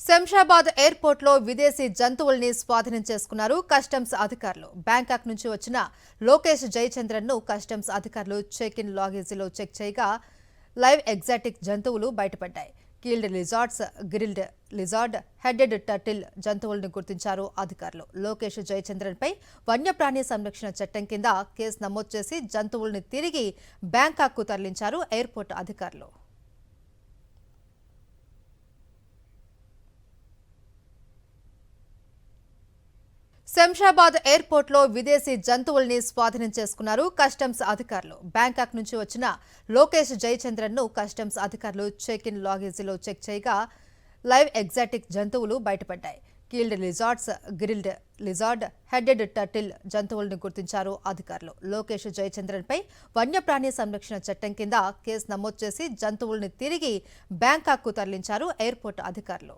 శంషాబాద్ ఎయిర్పోర్ట్లో విదేశీ జంతువుల్ని స్వాధీనం చేసుకున్నారు కస్టమ్స్ అధికారులు. బ్యాంకాక్ నుంచి వచ్చిన లోకేష్ జయచంద్రన్ను కస్టమ్స్ అధికారులు చెక్-ఇన్ లాగేజీలో చెక్ చేయగా లైవ్ ఎగ్జాటిక్ జంతువులు బయటపడ్డాయి. కీల్డ్ lizards, grilled lizard, headed turtle జంతువులను గుర్తించారు అధికారులు. లోకేష్ జయచంద్రన్పై వన్యప్రాణి సంరక్షణ చట్టం కింద కేసు నమోదు చేసి జంతువుల్ని తిరిగి బ్యాంకాక్కు తరలించారు ఎయిర్పోర్ట్ అధికారులు. శంషాబాద్ ఎయిర్పోర్ట్లో విదేశీ జంతువుల్ని స్వాధీనం చేసుకున్నారు కస్టమ్స్ అధికారులు. బ్యాంకాక్ నుంచి వచ్చిన లోకేష్ జయచంద్రన్ను కస్టమ్స్ అధికారులు చెక్-ఇన్ లాగేజీలో చెక్ చేయగా లైవ్ ఎగ్జాటిక్ జంతువులు బయటపడ్డాయి. కీల్డ్ lizards, grilled lizard, headed turtle జంతువులను గుర్తించారు అధికారులు. లోకేష్ జయచంద్రన్పై వన్యప్రాణి సంరక్షణ చట్టం కింద కేసు నమోదు చేసి జంతువుల్ని తిరిగి బ్యాంకాక్కు తరలించారు ఎయిర్పోర్ట్ అధికారులు.